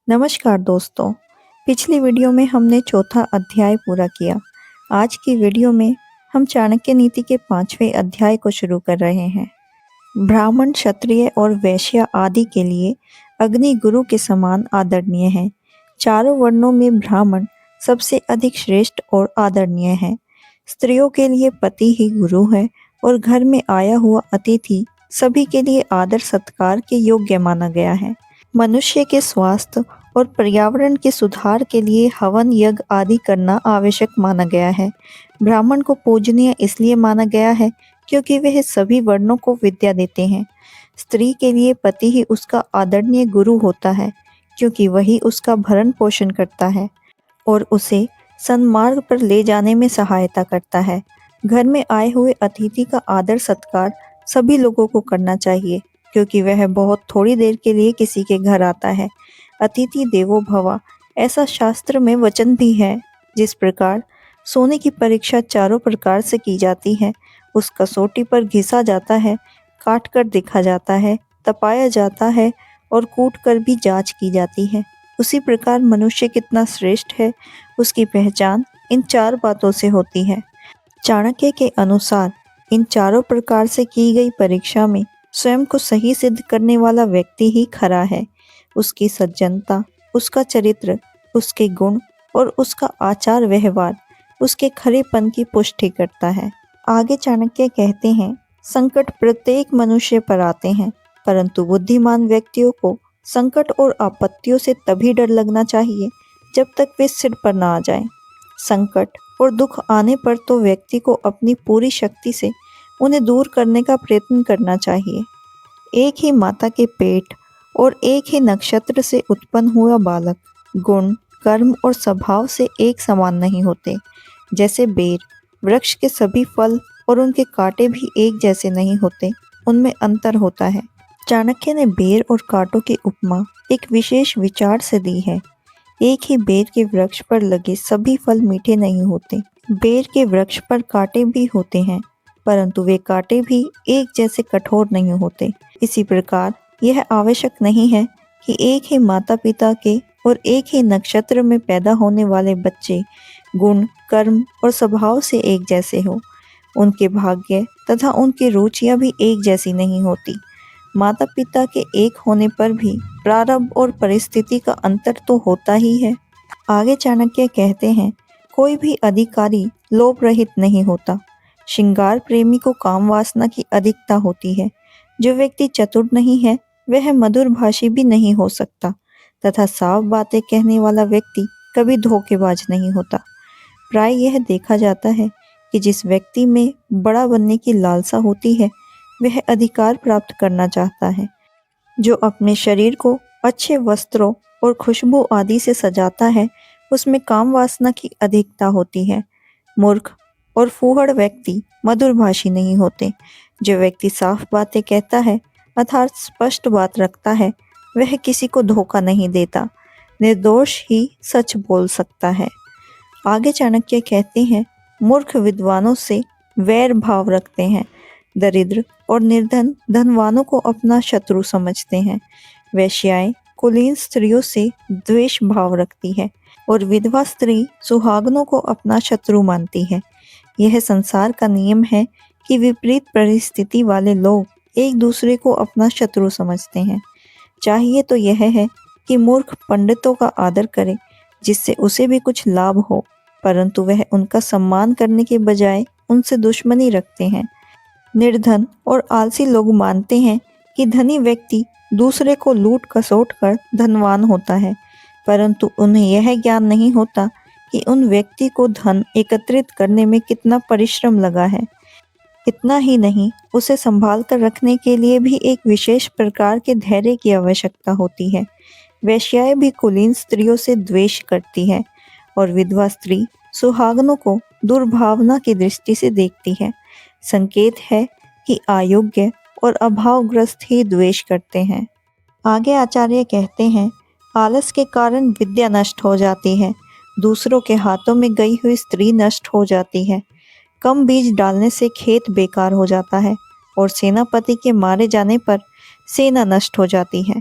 नमस्कार दोस्तों। पिछली वीडियो में हमने चौथा अध्याय पूरा किया। आज की वीडियो में हम चाणक्य नीति के 5वें अध्याय को शुरू कर रहे हैं। ब्राह्मण, क्षत्रिय और वैश्य आदि के लिए अग्नि गुरु के समान आदरणीय है। चारों वर्णों में ब्राह्मण सबसे अधिक श्रेष्ठ और आदरणीय है। स्त्रियों के लिए पति ही गुरु है और घर में आया हुआ अतिथि सभी के लिए आदर सत्कार के योग्य माना गया है। मनुष्य के स्वास्थ्य और पर्यावरण के सुधार के लिए हवन यज्ञ आदि करना आवश्यक माना गया है। ब्राह्मण को पूजनीय इसलिए माना गया है क्योंकि वह सभी वर्णों को विद्या देते हैं। स्त्री के लिए पति ही उसका आदरणीय गुरु होता है क्योंकि वही उसका भरण पोषण करता है और उसे सन्मार्ग पर ले जाने में सहायता करता है। घर में आए हुए अतिथि का आदर सत्कार सभी लोगों को करना चाहिए क्योंकि वह बहुत थोड़ी देर के लिए किसी के घर आता है। अतिथि देवो भव, ऐसा शास्त्र में वचन भी है। जिस प्रकार सोने की परीक्षा चारों प्रकार से की जाती है, उस कसौटी पर घिसा जाता है, काट कर देखा जाता है, तपाया जाता है और कूट कर भी जांच की जाती है, उसी प्रकार मनुष्य कितना श्रेष्ठ है उसकी पहचान इन चार बातों से होती है। चाणक्य के अनुसार इन चारों प्रकार से की गई परीक्षा में स्वयं को सही सिद्ध करने वाला व्यक्ति ही खरा है। उसकी सज्जनता, उसका चरित्र, उसके गुण और उसका आचार व्यवहार उसके खरेपन की पुष्टि करता है। आगे चाणक्य कहते हैं, संकट प्रत्येक मनुष्य पर आते हैं, परंतु बुद्धिमान व्यक्तियों को संकट और आपत्तियों से तभी डर लगना चाहिए जब तक वे सिर पर ना आ जाएं। संकट और दुख आने पर तो व्यक्ति को अपनी पूरी शक्ति से उन्हें दूर करने का प्रयत्न करना चाहिए। एक ही माता के पेट और एक ही नक्षत्र से उत्पन्न हुआ बालक गुण, कर्म और स्वभाव से एक समान नहीं होते। जैसे बेर, वृक्ष के सभी फल और उनके कांटे भी एक जैसे नहीं होते, उनमें अंतर होता है। चाणक्य ने बेर और कांटों की उपमा एक विशेष विचार से दी है। एक ही बेर के वृक्ष पर लगे सभी फल मीठे नहीं होते। बेर के वृक्ष पर कांटे भी होते हैं, परंतु वे कांटे भी एक जैसे कठोर नहीं होते। इसी प्रकार यह आवश्यक नहीं है कि एक ही माता पिता के और एक ही नक्षत्र में पैदा होने वाले बच्चे गुण, कर्म और स्वभाव से एक जैसे हो। उनके भाग्य तथा उनकी रुचियां भी एक जैसी नहीं होती। माता पिता के एक होने पर भी प्रारब्ध और परिस्थिति का अंतर तो होता ही है। आगे चाणक्य कहते हैं, कोई भी अधिकारी लोभ रहित नहीं होता। श्रृंगार प्रेमी को काम वासना की अधिकता होती है। जो व्यक्ति चतुर नहीं है वह मधुर भाषी भी नहीं हो सकता तथा साफ बातें कहने वाला व्यक्ति कभी धोखेबाज नहीं होता। प्राय यह देखा जाता है कि जिस व्यक्ति में बड़ा बनने की लालसा होती है वह अधिकार प्राप्त करना चाहता है। जो अपने शरीर को अच्छे वस्त्रों और खुशबू आदि से सजाता है उसमें काम वासना की अधिकता होती है। मूर्ख और फूहड़ व्यक्ति मधुरभाषी नहीं होते। जो व्यक्ति साफ बातें कहता है अर्थात स्पष्ट बात रखता है वह किसी को धोखा नहीं देता, निर्दोष ही सच बोल सकता है। आगे चाणक्य कहते हैं, मूर्ख विद्वानों से वैर भाव रखते हैं। दरिद्र और निर्धन धनवानों को अपना शत्रु समझते हैं। वैश्याएं कुलीन स्त्रियों से द्वेष भाव रखती है और विधवा स्त्री सुहागनों को अपना शत्रु मानती है। यह संसार का नियम है कि विपरीत परिस्थिति वाले लोग एक दूसरे को अपना शत्रु समझते हैं। चाहिए तो यह है कि मूर्ख पंडितों का आदर करे जिससे उसे भी कुछ लाभ हो, परंतु वह उनका सम्मान करने के बजाय उनसे दुश्मनी रखते हैं। निर्धन और आलसी लोग मानते हैं कि धनी व्यक्ति दूसरे को लूट खसोट कर धनवान होता है, परंतु उन्हें यह ज्ञान नहीं होता कि उन व्यक्ति को धन एकत्रित करने में कितना परिश्रम लगा है। इतना ही नहीं, उसे संभाल कर रखने के लिए भी एक विशेष प्रकार के धैर्य की आवश्यकता होती है। वैश्याएं भी कुलीन स्त्रियों से द्वेष करती है और विधवा स्त्री सुहागनों को दुर्भावना की दृष्टि से देखती है। संकेत है कि अयोग्य और अभावग्रस्त ही द्वेष करते हैं। आगे आचार्य कहते हैं, आलस के कारण विद्या नष्ट हो जाती है। दूसरों के हाथों में गई हुई स्त्री नष्ट हो जाती है। कम बीज डालने से खेत बेकार हो जाता है और सेनापति के मारे जाने पर सेना नष्ट हो जाती है।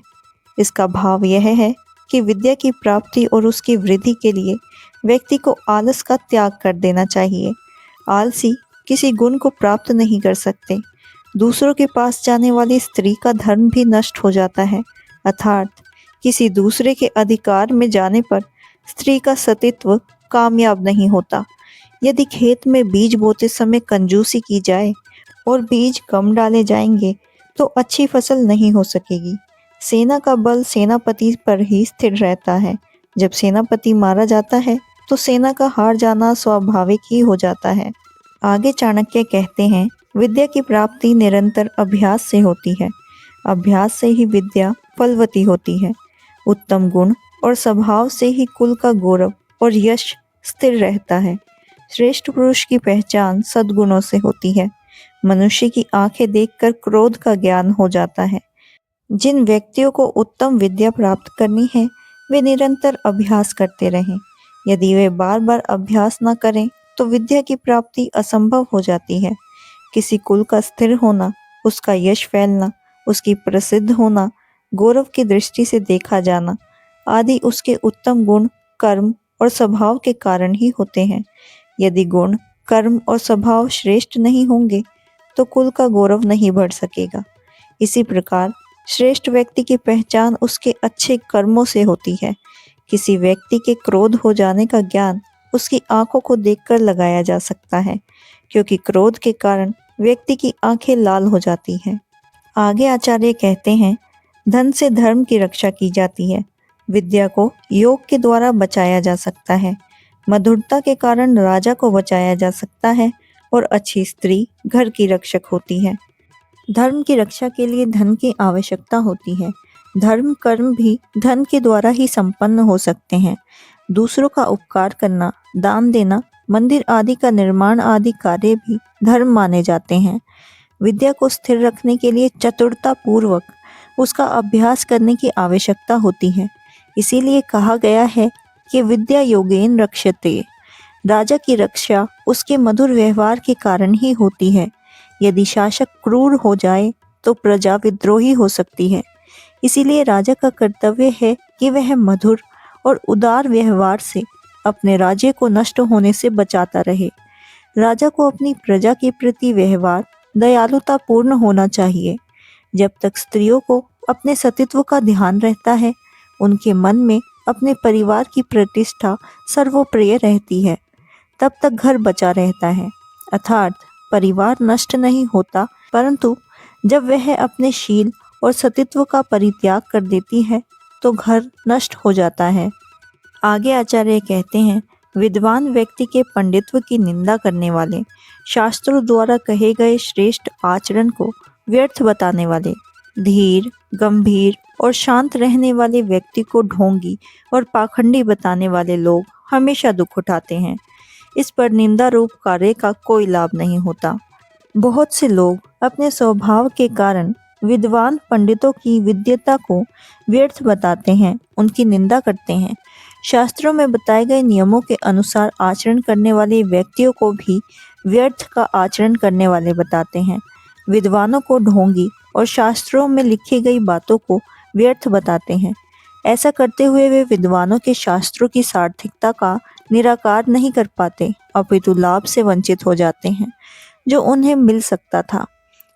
इसका भाव यह है कि विद्या की प्राप्ति और उसकी वृद्धि के लिए व्यक्ति को आलस का त्याग कर देना चाहिए। आलसी किसी गुण को प्राप्त नहीं कर सकते। दूसरों के पास जाने वाली स्त्री का धर्म भी नष्ट हो जाता है, अर्थात किसी दूसरे के अधिकार में जाने पर स्त्री का सतीत्व कामयाब नहीं होता। यदि खेत में बीज बोते समय कंजूसी की जाए और बीज कम डाले जाएंगे तो अच्छी फसल नहीं हो सकेगी। सेना का बल सेनापति पर ही स्थिर रहता है। जब सेनापति मारा जाता है तो सेना का हार जाना स्वाभाविक ही हो जाता है। आगे चाणक्य कहते हैं, विद्या की प्राप्ति निरंतर अभ्यास से होती है। अभ्यास से ही विद्या फलवती होती है। उत्तम गुण और स्वभाव से ही कुल का गौरव और यश स्थिर रहता है। श्रेष्ठ पुरुष की पहचान सद्गुणों से होती है। मनुष्य की आंखें देखकर क्रोध का ज्ञान हो जाता है। जिन व्यक्तियों को उत्तम विद्या प्राप्त करनी है वे निरंतर अभ्यास करते रहें। यदि वे बार बार अभ्यास न करें तो विद्या की प्राप्ति असंभव हो जाती है। किसी कुल का स्थिर होना, उसका यश फैलना, उसकी प्रसिद्ध होना, गौरव की दृष्टि से देखा जाना आदि उसके उत्तम गुण, कर्म और स्वभाव के कारण ही होते हैं। यदि गुण, कर्म और स्वभाव श्रेष्ठ नहीं होंगे तो कुल का गौरव नहीं बढ़ सकेगा। इसी प्रकार श्रेष्ठ व्यक्ति की पहचान उसके अच्छे कर्मों से होती है। किसी व्यक्ति के क्रोध हो जाने का ज्ञान उसकी आंखों को देखकर लगाया जा सकता है, क्योंकि क्रोध के कारण व्यक्ति की आंखें लाल हो जाती हैं। आगे आचार्य कहते हैं, धन से धर्म की रक्षा की जाती है। विद्या को योग के द्वारा बचाया जा सकता है। मधुरता के कारण राजा को बचाया जा सकता है और अच्छी स्त्री घर की रक्षक होती है। धर्म की रक्षा के लिए धन की आवश्यकता होती है। धर्म कर्म भी धन के द्वारा ही संपन्न हो सकते हैं। दूसरों का उपकार करना, दान देना, मंदिर आदि का निर्माण आदि कार्य भी धर्म माने जाते हैं। विद्या को स्थिर रखने के लिए चतुरता पूर्वक उसका अभ्यास करने की आवश्यकता होती है। इसीलिए कहा गया है कि विद्या योगेन रक्षते। राजा की रक्षा उसके मधुर व्यवहार के कारण ही होती है। यदि शासक क्रूर हो जाए तो प्रजा विद्रोही हो सकती है। इसीलिए राजा का कर्तव्य है कि वह मधुर और उदार व्यवहार से अपने राज्य को नष्ट होने से बचाता रहे। राजा को अपनी प्रजा के प्रति व्यवहार दयालुता पूर्ण होना चाहिए। जब तक स्त्रियों को अपने सतीत्व का ध्यान रहता है, उनके मन में अपने परिवार की प्रतिष्ठा सर्वोप्रिय रहती है, तब तक घर बचा रहता है। अर्थात परिवार नष्ट नहीं होता, परंतु जब वह अपने शील और सतीत्व का परित्याग कर देती है तो घर नष्ट हो जाता है। आगे आचार्य कहते हैं, विद्वान व्यक्ति के पंडित्व की निंदा करने वाले, शास्त्रों द्वारा कहे गए श्रेष्ठ आचरण को व्यर्थ बताने वाले, धीर, गंभीर और शांत रहने वाले व्यक्ति को ढोंगी और पाखंडी बताने वाले लोग हमेशा दुख उठाते हैं। इस पर निंदा रूप कार्य का कोई लाभ नहीं होता। बहुत से लोग अपने स्वभाव के कारण विद्वान पंडितों की विद्वता को व्यर्थ बताते हैं, उनकी निंदा करते हैं। शास्त्रों में बताए गए नियमों के अनुसार आचरण करने वाले व्यक्तियों को भी व्यर्थ का आचरण करने वाले बताते हैं। विद्वानों को ढोंगी और शास्त्रों में लिखी गई बातों को व्यर्थ बताते हैं। ऐसा करते हुए वे विद्वानों के शास्त्रों की सार्थकता का निराकार नहीं कर पाते, अपितु लाभ से वंचित हो जाते हैं जो उन्हें मिल सकता था।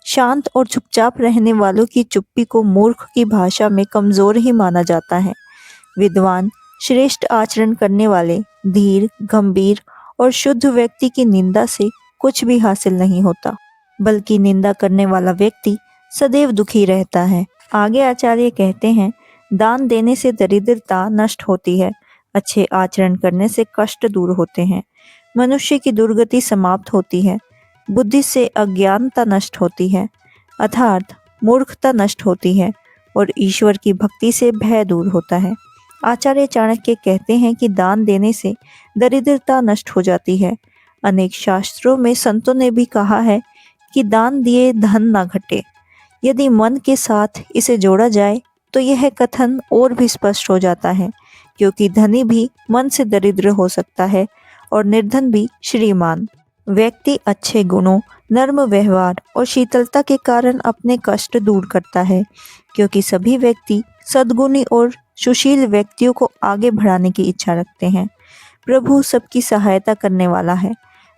शांत और चुपचाप रहने वालों की चुप्पी को मूर्ख की भाषा में कमजोर ही माना जाता है। विद्वान, श्रेष्ठ आचरण करने वाले, धीर, गंभीर और शुद्ध व्यक्ति की निंदा से कुछ भी हासिल नहीं होता, बल्कि निंदा करने वाला व्यक्ति सदैव दुखी रहता है। आगे आचार्य कहते हैं, दान देने से दरिद्रता नष्ट होती है, अच्छे आचरण करने से कष्ट दूर होते हैं, मनुष्य की दुर्गति समाप्त होती है, बुद्धि से अज्ञानता नष्ट होती है, अर्थात मूर्खता नष्ट होती है और ईश्वर की भक्ति से भय दूर होता है। आचार्य चाणक्य कहते हैं कि दान देने से दरिद्रता नष्ट हो जाती है। अनेक शास्त्रों में संतों ने भी कहा है कि दान दिए धन ना घटे। यदि मन के साथ इसे जोड़ा जाए तो यह कथन और भी स्पष्ट हो जाता है, क्योंकि धनी भी मन से दरिद्र हो सकता है और निर्धन भी श्रीमान। व्यक्ति अच्छे गुणों, नर्म व्यवहार और शीतलता के कारण अपने कष्ट दूर करता है, क्योंकि सभी व्यक्ति सद्गुणी और सुशील व्यक्तियों को आगे बढ़ाने की इच्छा रखते हैं। प्रभु सबकी सहायता करने वाला है।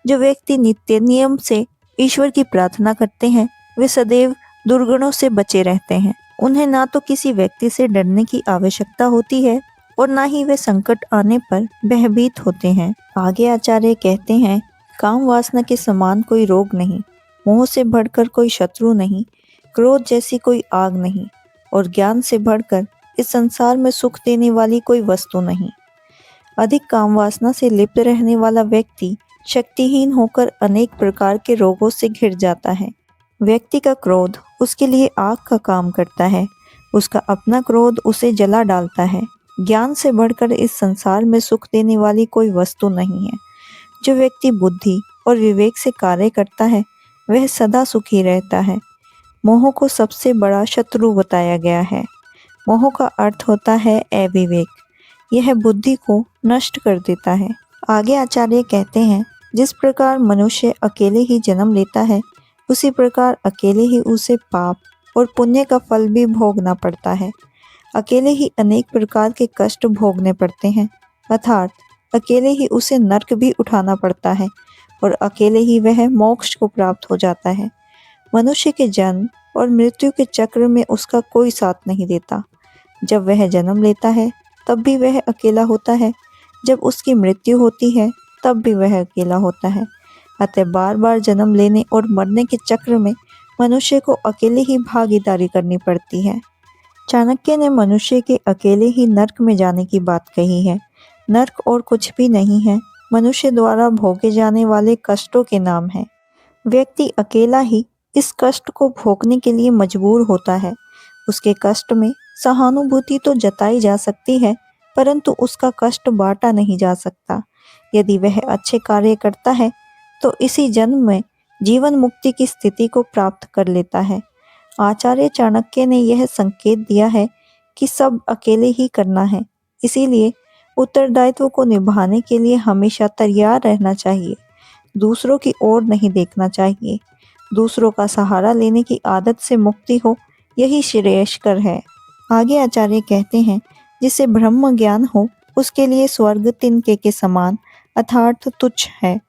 जो व्यक्ति नित्य नियम से ईश्वर की प्रार्थना करते हैं वे सदैव दुर्गुणों से बचे रहते हैं। उन्हें ना तो किसी व्यक्ति से डरने की आवश्यकता होती है और ना ही वे संकट आने पर भयभीत होते हैं। आगे आचार्य कहते हैं, काम वासना के समान कोई रोग नहीं, मोह से बढ़कर कोई शत्रु नहीं, क्रोध जैसी कोई आग नहीं और ज्ञान से बढ़कर इस संसार में सुख देने वाली कोई वस्तु नहीं। अधिक काम वासना से लिप्त रहने वाला व्यक्ति शक्तिहीन होकर अनेक प्रकार के रोगों से घिर जाता है। व्यक्ति का क्रोध उसके लिए आग का काम करता है, उसका अपना क्रोध उसे जला डालता है। ज्ञान से बढ़कर इस संसार में सुख देने वाली कोई वस्तु नहीं है। जो व्यक्ति बुद्धि और विवेक से कार्य करता है वह सदा सुखी रहता है। मोह को सबसे बड़ा शत्रु बताया गया है। मोह का अर्थ होता है अविवेक। यह बुद्धि को नष्ट कर देता है। आगे आचार्य कहते हैं, जिस प्रकार मनुष्य अकेले ही जन्म लेता है उसी प्रकार अकेले ही उसे पाप और पुण्य का फल भी भोगना पड़ता है। अकेले ही अनेक प्रकार के कष्ट भोगने पड़ते हैं, अर्थात अकेले ही उसे नरक भी उठाना पड़ता है और अकेले ही वह मोक्ष को प्राप्त हो जाता है। मनुष्य के जन्म और मृत्यु के चक्र में उसका कोई साथ नहीं देता। जब वह जन्म लेता है तब भी वह अकेला होता है, जब उसकी मृत्यु होती है तब भी वह अकेला होता है। अतः बार बार जन्म लेने और मरने के चक्र में मनुष्य को अकेले ही भागीदारी करनी पड़ती है। चाणक्य ने मनुष्य के अकेले ही नरक में जाने की बात कही है। नरक और कुछ भी नहीं है, मनुष्य द्वारा भोगे जाने वाले कष्टों के नाम है। व्यक्ति अकेला ही इस कष्ट को भोगने के लिए मजबूर होता है। उसके कष्ट में सहानुभूति तो जताई जा सकती है, परंतु उसका कष्ट बांटा नहीं जा सकता। यदि वह अच्छे कार्य करता है तो इसी जन्म में जीवन मुक्ति की स्थिति को प्राप्त कर लेता है। आचार्य चाणक्य ने यह संकेत दिया है कि सब अकेले ही करना है, इसीलिए उत्तरदायित्व को निभाने के लिए हमेशा तैयार रहना चाहिए। दूसरों की ओर नहीं देखना चाहिए। दूसरों का सहारा लेने की आदत से मुक्ति हो, यही श्रेयस्कर है। आगे आचार्य कहते हैं, जिसे ब्रह्म ज्ञान हो उसके लिए स्वर्ग तिनके के समान अर्थात तुच्छ है।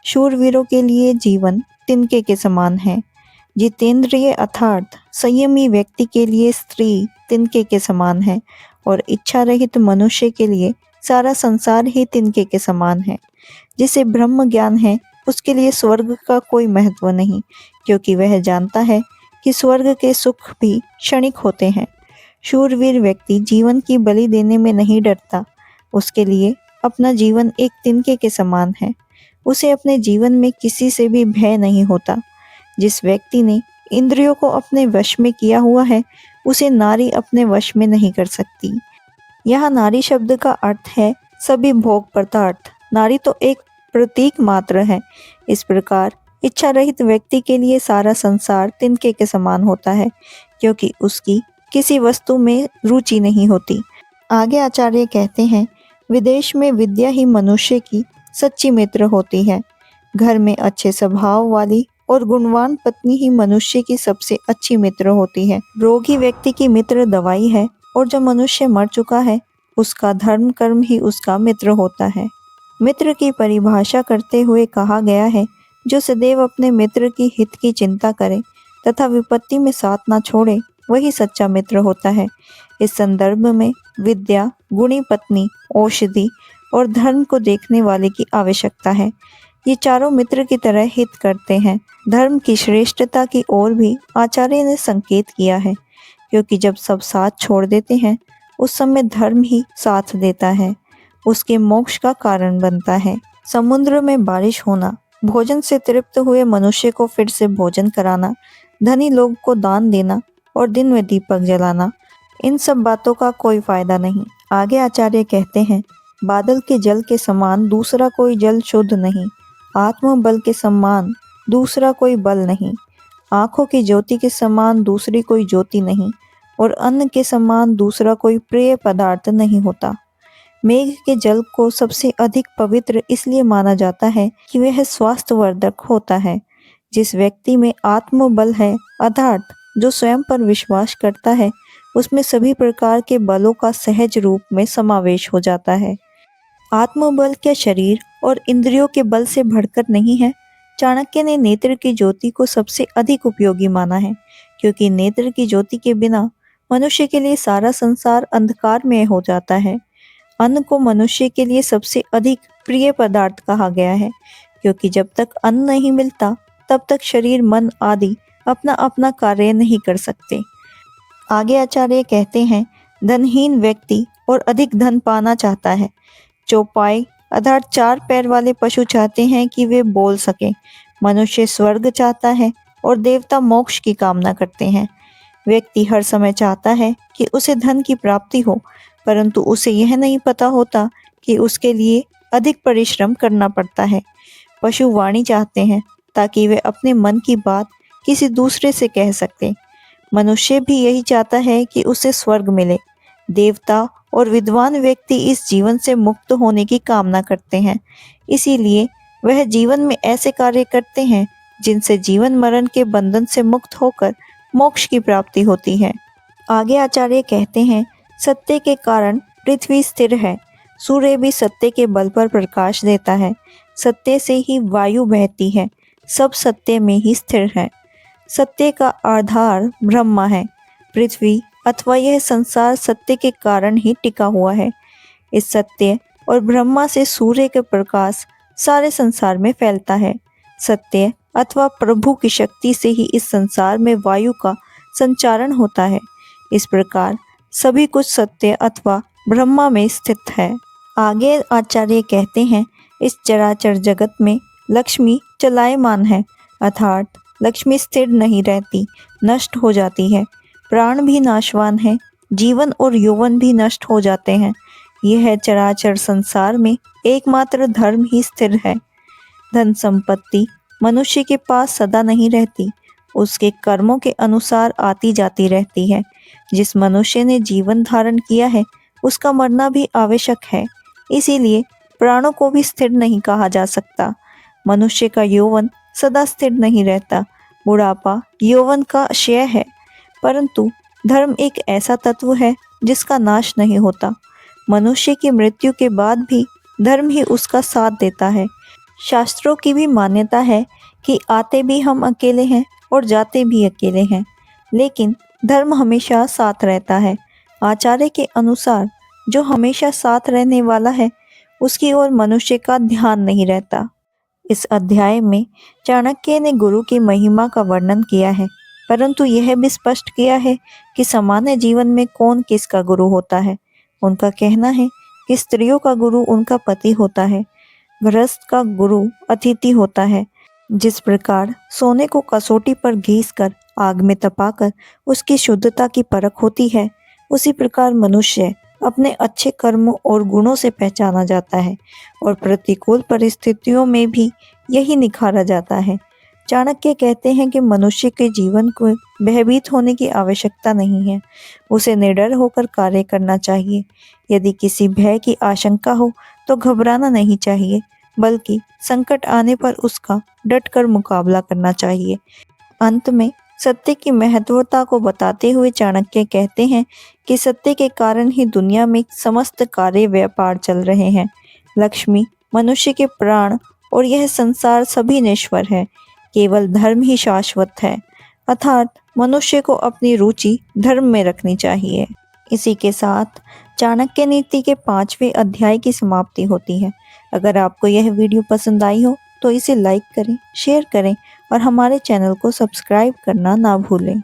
शूरवीरों के लिए जीवन तिनके के समान है। जितेंद्रिय अर्थात संयमी व्यक्ति के लिए स्त्री तिनके के समान है और इच्छा रहित मनुष्य के लिए सारा संसार ही तिनके के समान है। जिसे ब्रह्म ज्ञान है उसके लिए स्वर्ग का कोई महत्व नहीं, क्योंकि वह जानता है कि स्वर्ग के सुख भी क्षणिक होते हैं। शूरवीर व्यक्ति जीवन की बलि देने में नहीं डरता। उसके लिए अपना जीवन एक तिनके के समान है। उसे अपने जीवन में किसी से भी भय नहीं होता। जिस व्यक्ति ने इंद्रियों को अपने वश में किया हुआ है उसे नारी अपने वश में नहीं कर सकती। यहाँ नारी शब्द का अर्थ है सभी भोग पदार्थ। नारी तो एक प्रतीक मात्र है। इस प्रकार इच्छा रहित व्यक्ति के लिए सारा संसार तिनके के समान होता है, क्योंकि उसकी किसी वस्तु में रुचि नहीं होती। आगे आचार्य कहते हैं, विदेश में विद्या ही मनुष्य की सच्ची मित्र होती है। घर में अच्छे स्वभाव वाली और गुणवान पत्नी ही मनुष्य की सबसे अच्छी मित्र होती है। रोगी व्यक्ति की मित्र दवाई है और जो मनुष्य मर चुका है उसका धर्म कर्म ही उसका मित्र होता है। मित्र की परिभाषा करते हुए कहा गया है, जो सदैव अपने मित्र की हित की चिंता करे तथा विपत्ति में साथ ना छोड़े वही सच्चा मित्र होता है। इस संदर्भ में विद्या, गुणी पत्नी, औषधि और धर्म को देखने वाले की आवश्यकता है। ये चारों मित्र की तरह हित करते हैं। धर्म की श्रेष्ठता की ओर भी आचार्य ने संकेत किया है, क्योंकि जब सब साथ छोड़ देते हैं उस समय धर्म ही साथ देता है, उसके मोक्ष का कारण बनता है। समुद्र में बारिश होना, भोजन से तृप्त हुए मनुष्य को फिर से भोजन कराना, धनी लोग को दान देना और दिन में दीपक जलाना, इन सब बातों का कोई फायदा नहीं। आगे आचार्य कहते हैं, बादल के जल के समान दूसरा कोई जल शुद्ध नहीं, आत्मबल के समान दूसरा कोई बल नहीं, आँखों की ज्योति के समान दूसरी कोई ज्योति नहीं और अन्न के समान दूसरा कोई प्रिय पदार्थ नहीं होता। मेघ के जल को सबसे अधिक पवित्र इसलिए माना जाता है कि वह स्वास्थ्यवर्धक होता है। जिस व्यक्ति में आत्मबल है अर्थात जो स्वयं पर विश्वास करता है उसमें सभी प्रकार के बलों का सहज रूप में समावेश हो जाता है। आत्मबल क्या शरीर और इंद्रियों के बल से बढ़कर नहीं है? चाणक्य ने नेत्र की ज्योति को सबसे अधिक उपयोगी माना है, क्योंकि नेत्र की ज्योति के बिना मनुष्य के लिए सारा संसार अंधकार में हो जाता है। अन्न को मनुष्य के लिए सबसे अधिक प्रिय पदार्थ कहा गया है, क्योंकि जब तक अन्न नहीं मिलता तब तक शरीर मन आदि अपना अपना कार्य नहीं कर सकते। आगे आचार्य कहते हैं, धनहीन व्यक्ति और अधिक धन पाना चाहता है। चौपाई अर्थात 4 पैर वाले पशु चाहते हैं कि वे बोल सकें। मनुष्य स्वर्ग चाहता है और देवता मोक्ष की कामना करते हैं। व्यक्ति हर समय चाहता है कि उसे धन की प्राप्ति हो, परंतु उसे यह नहीं पता होता कि उसके लिए अधिक परिश्रम करना पड़ता है। पशु वाणी चाहते हैं ताकि वे अपने मन की बात किसी दूसरे से कह सकते। मनुष्य भी यही चाहता है कि उसे स्वर्ग मिले। देवता और विद्वान व्यक्ति इस जीवन से मुक्त होने की कामना करते हैं, इसीलिए वह जीवन में ऐसे कार्य करते हैं जिनसे जीवन मरण के बंधन से मुक्त होकर मोक्ष की प्राप्ति होती है। आगे आचार्य कहते हैं, सत्य के कारण पृथ्वी स्थिर है। सूर्य भी सत्य के बल पर प्रकाश देता है। सत्य से ही वायु बहती है। सब सत्य में ही स्थिर है। सत्य का आधार ब्रह्मा है। पृथ्वी अथवा यह संसार सत्य के कारण ही टिका हुआ है। इस सत्य और ब्रह्मा से सूर्य का प्रकाश सारे संसार में फैलता है। सत्य अथवा प्रभु की शक्ति से ही इस संसार में वायु का संचारण होता है। इस प्रकार सभी कुछ सत्य अथवा ब्रह्मा में स्थित है। आगे आचार्य कहते हैं, इस चराचर जगत में लक्ष्मी चलायमान है, अर्थात लक्ष्मी स्थिर नहीं रहती, नष्ट हो जाती है। प्राण भी नाशवान है, जीवन और यौवन भी नष्ट हो जाते हैं। यह चराचर संसार में एकमात्र धर्म ही स्थिर है। धन संपत्ति मनुष्य के पास सदा नहीं रहती, उसके कर्मों के अनुसार आती जाती रहती है। जिस मनुष्य ने जीवन धारण किया है उसका मरना भी आवश्यक है, इसीलिए प्राणों को भी स्थिर नहीं कहा जा सकता। मनुष्य का यौवन सदा स्थिर नहीं रहता, बुढ़ापा यौवन का क्षय है, परंतु धर्म एक ऐसा तत्व है जिसका नाश नहीं होता। मनुष्य की मृत्यु के बाद भी धर्म ही उसका साथ देता है। शास्त्रों की भी मान्यता है कि आते भी हम अकेले हैं और जाते भी अकेले हैं, लेकिन धर्म हमेशा साथ रहता है। आचार्य के अनुसार जो हमेशा साथ रहने वाला है उसकी ओर मनुष्य का ध्यान नहीं रहता। इस अध्याय में चाणक्य ने गुरु की महिमा का वर्णन किया है, परंतु यह भी स्पष्ट किया है कि सामान्य जीवन में कौन किसका गुरु होता है। उनका कहना है कि स्त्रियों का गुरु उनका पति होता है, गृहस्थ का गुरु अतिथि होता है। जिस प्रकार सोने को कसौटी पर घीसकर आग में तपाकर उसकी शुद्धता की परख होती है, उसी प्रकार मनुष्य अपने अच्छे कर्मों और गुणों से पहचाना जाता है और प्रतिकूल परिस्थितियों में भी यही निखारा जाता है। चाणक्य कहते हैं कि मनुष्य के जीवन को भयभीत होने की आवश्यकता नहीं है, उसे निडर होकर कार्य करना चाहिए। यदि किसी भय की आशंका हो तो घबराना नहीं चाहिए, बल्कि संकट आने पर उसका डटकर मुकाबला करना चाहिए। अंत में सत्य की महत्वता को बताते हुए चाणक्य कहते हैं कि सत्य के कारण ही दुनिया में समस्त कार्य व्यापार चल रहे हैं। लक्ष्मी, मनुष्य के प्राण और यह संसार सभी नश्वर है, केवल धर्म ही शाश्वत है, अर्थात मनुष्य को अपनी रुचि धर्म में रखनी चाहिए। इसी के साथ चाणक्य नीति के 5वें अध्याय की समाप्ति होती है। अगर आपको यह वीडियो पसंद आई हो तो इसे लाइक करें, शेयर करें और हमारे चैनल को सब्सक्राइब करना ना भूलें।